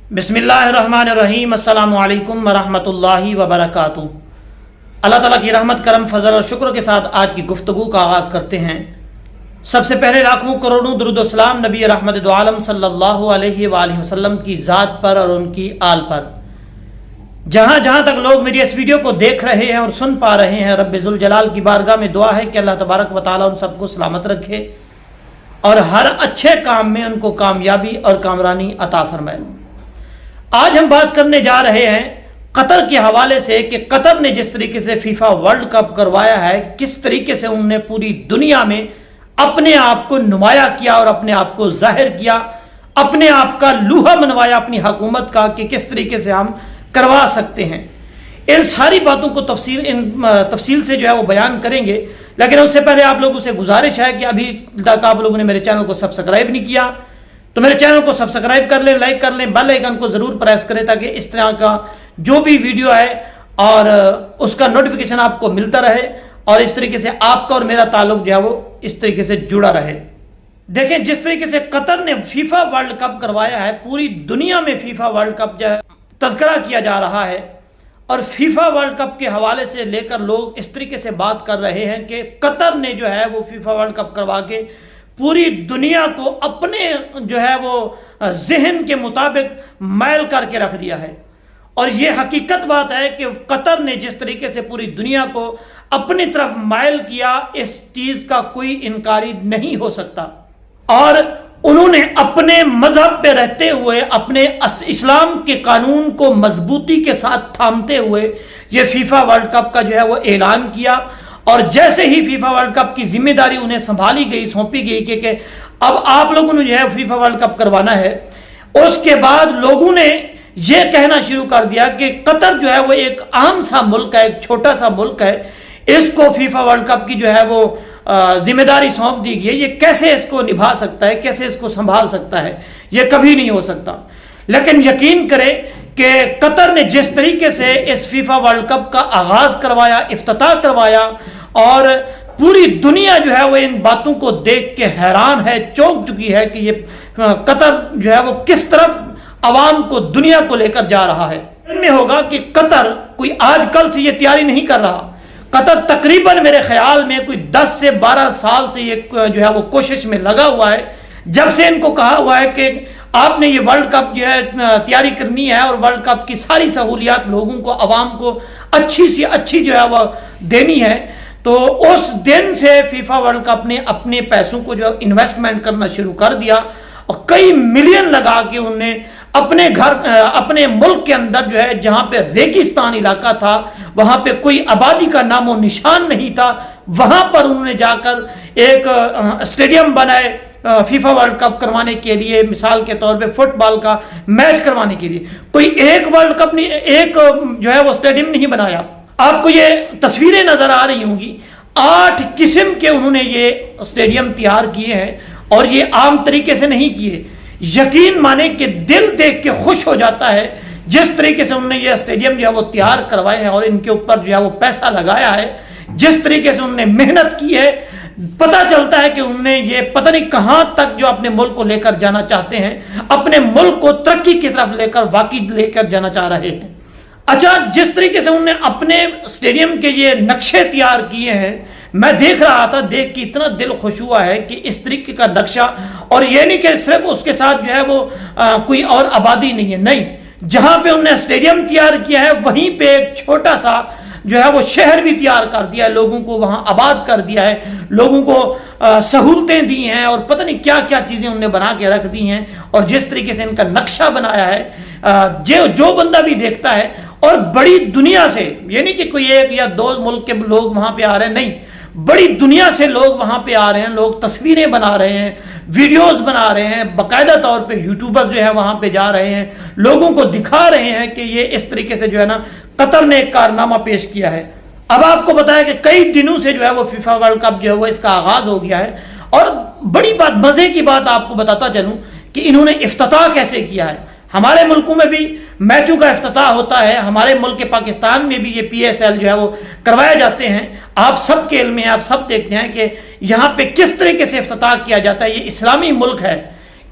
बिस्मिल्लाहिर्रहमानिर्रहीम अस्सलामु अलैकुम वरहमतुल्लाहि वबरकातुहू। अल्लाह ताला की रहमत करम फजल और शुक्र के साथ आज की गुफ्तगू का आगाज़ करते हैं। सबसे पहले लाखों करोड़ों दुरूद व सलाम नबी रहमत दो आलम सल्लल्लाहु अलैहि वसल्लम की ज़ात पर और उनकी आल पर। जहाँ जहाँ तक लोग मेरी इस वीडियो को देख रहे हैं और सुन पा रहे हैं, रब्बे ज़ुल जलाल की बारगाह में दुआ है कि अल्लाह तबारक व तआला उन सबको सलामत रखे और हर अच्छे काम में उनको कामयाबी और कामरानी अता फरमाए। आज हम बात करने जा रहे हैं कतर के हवाले से कि कतर ने जिस तरीके से फीफा वर्ल्ड कप करवाया है, किस तरीके से उन्होंने पूरी दुनिया में अपने आप को नुमाया किया और अपने आप को जाहिर किया, अपने आप का लूहा मनवाया अपनी हुकूमत का कि किस तरीके से हम करवा सकते हैं। इन सारी बातों को तफसील से जो है वो बयान करेंगे, लेकिन उससे पहले आप लोगों से गुजारिश है कि अभी तक आप लोगों ने मेरे चैनल को सब्सक्राइब नहीं किया तो मेरे चैनल को सब्सक्राइब कर लें, लाइक कर लें, बेल आइकन को जरूर प्रेस करें ताकि इस तरह का जो भी वीडियो है और उसका नोटिफिकेशन आपको मिलता रहे और इस तरीके से आपका और मेरा ताल्लुक जो है वो इस तरीके से जुड़ा रहे। देखें, जिस तरीके से कतर ने फीफा वर्ल्ड कप करवाया है, पूरी दुनिया में फीफा वर्ल्ड कप जो है तज़किरा किया जा रहा है और फीफा वर्ल्ड कप के हवाले से लेकर लोग इस तरीके से बात कर रहे हैं कि कतर ने जो है वो फीफा वर्ल्ड कप करवा के पूरी दुनिया को अपने जो है वो जहन के मुताबिक मैल करके रख दिया है। और ये हकीकत बात है कि कतर ने जिस तरीके से पूरी दुनिया को अपनी तरफ मैल किया, इस चीज का कोई इनकारी नहीं हो सकता। और उन्होंने अपने मजहब पे रहते हुए अपने इस्लाम के कानून को मजबूती के साथ थामते हुए ये फीफा वर्ल्ड कप का जो है वो ऐलान किया। और जैसे ही फीफा वर्ल्ड कप की जिम्मेदारी उन्हें संभाली गई, सौंपी गई कि अब आप लोगों ने जो है फीफा वर्ल्ड कप करवाना है, उसके बाद लोगों ने यह कहना शुरू कर दिया कि कतर जो है वो एक आम सा मुल्क है, एक छोटा सा मुल्क है, इसको फीफा वर्ल्ड कप की जो है वो जिम्मेदारी सौंप दी गई है, ये कैसे इसको निभा सकता है, कैसे इसको संभाल सकता है, ये कभी नहीं हो सकता। लेकिन यकीन करें कि कतर ने जिस तरीके से इस फीफा वर्ल्ड कप का आगाज करवाया, इफ्तिताह करवाया और पूरी दुनिया जो है वो इन बातों को देख के हैरान है, चौंक चुकी है कि ये कतर जो है वो किस तरफ अवाम को, दुनिया को लेकर जा रहा है। इनमें होगा कि कतर कोई आज कल से ये तैयारी नहीं कर रहा। कतर तकरीबन मेरे ख्याल में कोई 10 से 12 साल से ये जो है वो कोशिश में लगा हुआ है। जब से इनको कहा हुआ है कि आपने ये वर्ल्ड कप जो है तैयारी करनी है और वर्ल्ड कप की सारी सहूलियात लोगों को, अवाम को अच्छी से अच्छी जो है वो देनी है, तो उस दिन से फीफा वर्ल्ड कप ने अपने पैसों को जो इन्वेस्टमेंट करना शुरू कर दिया और कई मिलियन लगा के उन्होंने अपने घर, अपने मुल्क के अंदर जो है जहां पे रेगिस्तान इलाका था, वहां पे कोई आबादी का नामो निशान नहीं था, वहां पर उन्होंने जाकर एक स्टेडियम बनाए फीफा वर्ल्ड कप करवाने के लिए। मिसाल के तौर पे फुटबॉल का मैच करवाने के लिए कोई एक वर्ल्ड कप नहीं, एक जो है वो स्टेडियम नहीं बनाया। आपको ये तस्वीरें नजर आ रही होंगी, 8 किस्म के उन्होंने ये स्टेडियम तैयार किए हैं और ये आम तरीके से नहीं किए। यकीन माने कि दिल देख के खुश हो जाता है जिस तरीके से उन्होंने ये स्टेडियम जो है वो तैयार करवाए हैं और इनके ऊपर जो है वो पैसा लगाया है, जिस तरीके से उन्होंने मेहनत की है, पता चलता है कि उन्होंने ये पता नहीं कहां तक जो अपने मुल्क को लेकर जाना चाहते हैं, अपने मुल्क को तरक्की की तरफ लेकर वाकई लेकर जाना चाह रहे हैं। अच्छा, जिस तरीके से उन्होंने अपने स्टेडियम के ये नक्शे तैयार किए हैं, मैं देख रहा था, देख के इतना दिल खुश हुआ है कि इस तरीके का नक्शा, और ये नहीं कि सिर्फ उसके साथ जो है वो कोई और आबादी नहीं है, नहीं, जहां पे उन्होंने स्टेडियम तैयार किया है वहीं पे एक छोटा सा जो है वो शहर भी तैयार कर दिया है, लोगों को वहां आबाद कर दिया है, लोगों को सहूलतें दी हैं और पता नहीं क्या क्या चीजें उन्होंने बना के रख दी हैं। और जिस तरीके से इनका नक्शा बनाया है, जो बंदा भी देखता है, और बड़ी दुनिया से, ये नहीं कि कोई एक या 2 मुल्क के लोग वहां पे आ रहे हैं, नहीं, बड़ी दुनिया से लोग वहां पे आ रहे हैं, लोग तस्वीरें बना रहे हैं, वीडियोस बना रहे हैं, बाकायदा तौर पे यूट्यूबर्स जो है वहां पे जा रहे हैं, लोगों को दिखा रहे हैं कि ये इस तरीके से जो है ना कतर ने एक कारनामा पेश किया है। अब आपको बताया कि कई दिनों से जो है वो फीफा वर्ल्ड कप जो है वो इसका आगाज हो गया है। और बड़ी बात, मजे की बात आपको बताता चलूं कि इन्होंने इफ्तिताह कैसे किया है। हमारे मुल्कों में भी मैचों का इफ्तिताह होता है, हमारे मुल्क के पाकिस्तान में भी ये PSL जो है वो करवाए जाते हैं। आप सब के इल्म में, आप सब देखते हैं कि यहाँ पे किस तरीके से इफ्तिताह किया जाता है। ये इस्लामी मुल्क है,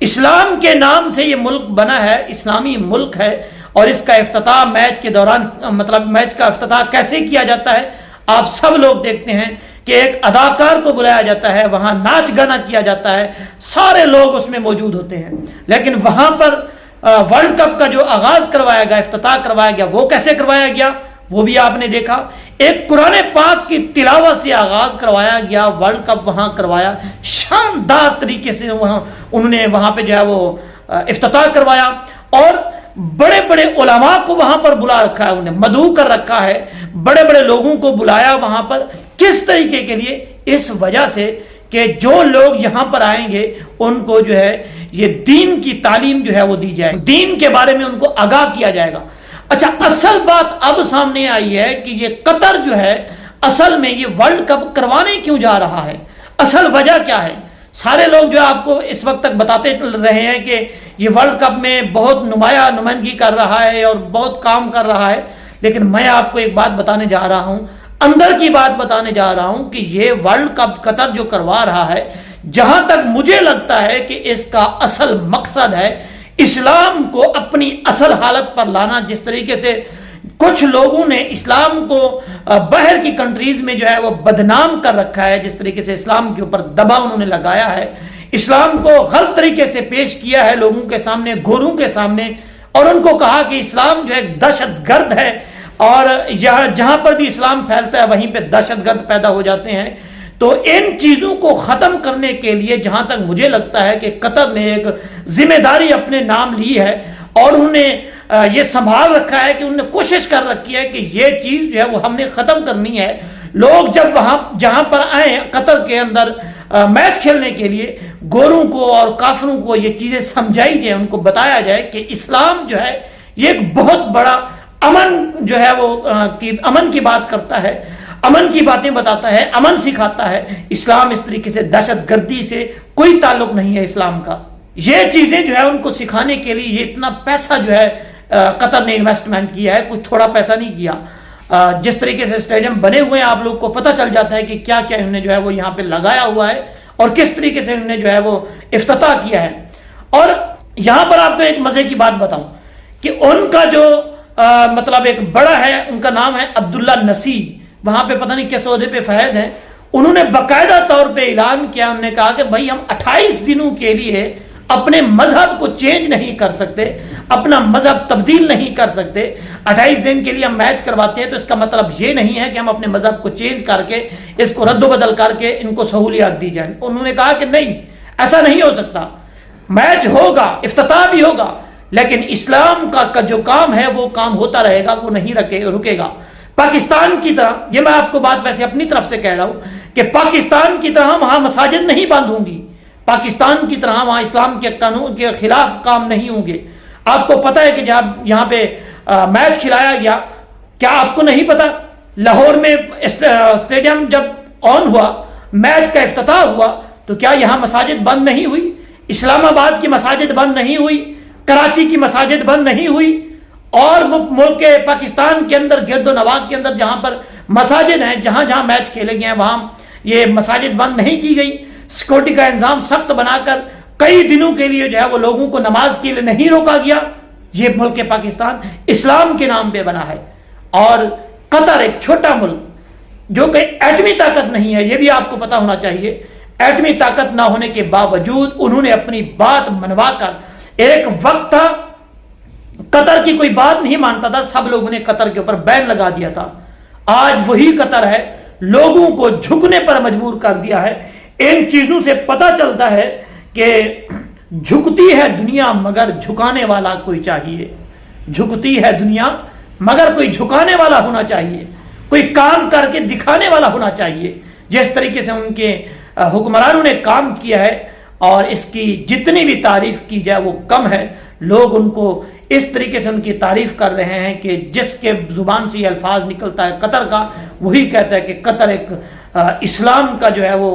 इस्लाम के नाम से ये मुल्क बना है, इस्लामी मुल्क है, और इसका इफ्तिताह मैच के दौरान, मतलब मैच का इफ्तिताह कैसे किया जाता है आप सब लोग देखते हैं कि एक अदाकार को बुलाया जाता है, वहां नाच गाना किया जाता है, सारे लोग उसमें मौजूद होते हैं। लेकिन वहां पर वर्ल्ड कप का जो आगाज करवाया गया, इफ्तिताह करवाया गया, वो कैसे करवाया गया वो भी आपने देखा। एक कुरान पाक की तिलावत से आगाज करवाया गया, वर्ल्ड कप वहां करवाया, शानदार तरीके से वहां उन्होंने वहां पे जो है वो इफ्तिताह करवाया, और बड़े बड़े उलमा को वहां पर बुला रखा है, उन्हें मदऊ कर रखा है, बड़े बड़े लोगों को बुलाया वहां पर। किस तरीके के लिए? इस वजह से कि जो लोग यहां पर आएंगे उनको जो है ये दीन की तालीम जो है वो दी जाएगी, दीन के बारे में उनको आगाह किया जाएगा। अच्छा, असल बात अब सामने आई है कि ये कतर जो है असल में ये वर्ल्ड कप करवाने क्यों जा रहा है, असल वजह क्या है। सारे लोग जो आपको इस वक्त तक बताते रहे हैं कि ये वर्ल्ड कप में बहुत नुमाइंदगी कर रहा है और बहुत काम कर रहा है, लेकिन मैं आपको एक बात बताने जा रहा हूं, अंदर की बात बताने जा रहा हूं कि ये वर्ल्ड कप कतर जो करवा रहा है, जहां तक मुझे लगता है कि इसका असल मकसद है इस्लाम को अपनी असल हालत पर लाना। जिस तरीके से कुछ लोगों ने इस्लाम को बाहर की कंट्रीज में जो है वो बदनाम कर रखा है, जिस तरीके से इस्लाम के ऊपर दबाव उन्होंने लगाया है, इस्लाम को गलत तरीके से पेश किया है लोगों के सामने, गोरों के सामने, और उनको कहा कि इस्लाम जो है दहशतगर्द है, और यह जहां पर भी इस्लाम फैलता है वहीं पे दहशतगर्द पैदा हो जाते हैं। तो इन चीजों को खत्म करने के लिए जहां तक मुझे लगता है कि कतर ने एक जिम्मेदारी अपने नाम ली है, और उन्हें ये संभाल रखा है कि उन्होंने कोशिश कर रखी है कि ये चीज जो है वो हमने खत्म करनी है। लोग जब वहां जहां पर आए कतर के अंदर मैच खेलने के लिए, गोरों को और काफिरों को ये चीजें समझाई जाए, उनको बताया जाए कि इस्लाम जो है ये एक बहुत बड़ा अमन जो है वो अमन की बात करता है, अमन की बातें बताता है, अमन सिखाता है। इस्लाम इस तरीके से दहशतगर्दी से कोई ताल्लुक नहीं है इस्लाम का। ये चीजें जो है उनको सिखाने के लिए ये इतना पैसा जो है कतर ने इन्वेस्टमेंट किया है, कुछ थोड़ा पैसा नहीं किया। जिस तरीके से स्टेडियम बने हुए हैं आप लोग को पता चल जाता है कि क्या क्या इन्होंने जो है वो यहाँ पे लगाया हुआ है और किस तरीके से इन्होंने जो है वो इफ्तिताह किया है। और यहां पर आपको एक मजे की बात बताऊं कि उनका जो मतलब एक बड़ा है, उनका नाम है अब्दुल्ला नसी, वहां पे पता नहीं किस ओहदे पे फैज है, उन्होंने बाकायदा तौर पे ऐलान किया, उन्होंने कहा कि भाई हम 28 दिनों के लिए अपने मजहब को चेंज नहीं कर सकते, अपना मजहब तब्दील नहीं कर सकते। 28 दिन के लिए हम मैच करवाते हैं तो इसका मतलब ये नहीं है कि हम अपने मजहब को चेंज करके इसको रद्दोबदल करके इनको सहूलियत दी जाए। उन्होंने कहा कि नहीं, ऐसा नहीं हो सकता, मैच होगा, इफ्तिताह भी होगा, लेकिन इस्लाम का जो काम है वो काम होता रहेगा, वो नहीं रुकेगा। पाकिस्तान की तरह, ये मैं आपको बात वैसे अपनी तरफ से कह रहा हूं कि पाकिस्तान की तरह वहां मसाजिद नहीं बंद होंगी, पाकिस्तान की तरह वहां इस्लाम के कानून के खिलाफ काम नहीं होंगे। आपको पता है कि जब यहां पे मैच खिलाया गया, क्या आपको नहीं पता लाहौर में स्टेडियम जब ऑन हुआ, मैच का इफ्तिताह हुआ, तो क्या यहां मसाजिद बंद नहीं हुई? इस्लामाबाद की मसाजिद बंद नहीं हुई, कराची की मसाजिद बंद नहीं हुई, और मुल्क के पाकिस्तान के अंदर गिरदो नवाब के अंदर जहां पर मसाजिद हैं, जहां जहां मैच खेले गए हैं वहां ये मसाजिद बंद नहीं की गई। सिक्योरिटी का इंतजाम सख्त बनाकर कई दिनों के लिए जो है वो लोगों को नमाज के लिए नहीं रोका गया। ये मुल्क पाकिस्तान इस्लाम के नाम पे बना है, और कतर एक छोटा मुल्क जो कि एटमी ताकत नहीं है, ये भी आपको पता होना चाहिए। एटमी ताकत ना होने के बावजूद उन्होंने अपनी बात मनवाकर, एक वक्त था कतर की कोई बात नहीं मानता था, सब लोगों ने कतर के ऊपर बैन लगा दिया था। आज वही कतर है, लोगों को झुकने पर मजबूर कर दिया है। इन चीजों से पता चलता है कि झुकती है दुनिया मगर झुकाने वाला कोई चाहिए, झुकती है दुनिया मगर कोई झुकाने वाला होना चाहिए, कोई काम करके दिखाने वाला होना चाहिए। जिस तरीके से उनके हुक्मरानों ने काम किया है, और इसकी जितनी भी तारीफ की जाए वो कम है। लोग उनको इस तरीके से उनकी तारीफ कर रहे हैं कि जिसके जुबान से ये अल्फाज निकलता है कतर का, वही कहता है कि कतर एक इस्लाम का जो है वो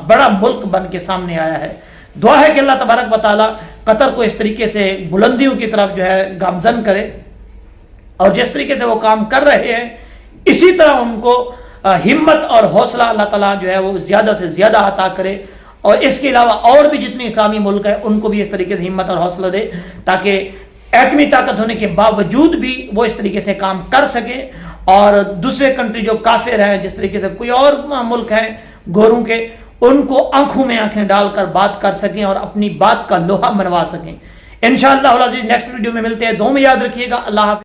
बड़ा मुल्क बन के सामने आया है। दुआ है कि अल्लाह तबारक व तआला कतर को इस तरीके से बुलंदियों की तरफ जो है गामजन करे, और जिस तरीके से वो काम कर रहे हैं इसी तरह उनको हिम्मत और हौसला अल्लाह ताला जो है वो ज्यादा से ज्यादा अता करे, اور اس کے علاوہ اور بھی جتنے اسلامی ملک ہیں ان کو بھی اس طریقے سے ہمت اور حوصلہ دے تاکہ ایٹمی طاقت ہونے کے باوجود بھی وہ اس طریقے سے کام کر سکیں اور دوسرے کنٹری جو کافر ہیں جس طریقے سے کوئی اور ملک ہیں گوروں کے ان کو آنکھوں میں آنکھیں ڈال کر بات کر سکیں اور اپنی بات کا لوہا منوا سکیں. انشاءاللہ العزیز نیکسٹ ویڈیو میں ملتے ہیں. دعا میں یاد رکھیے گا. اللہ حافظ.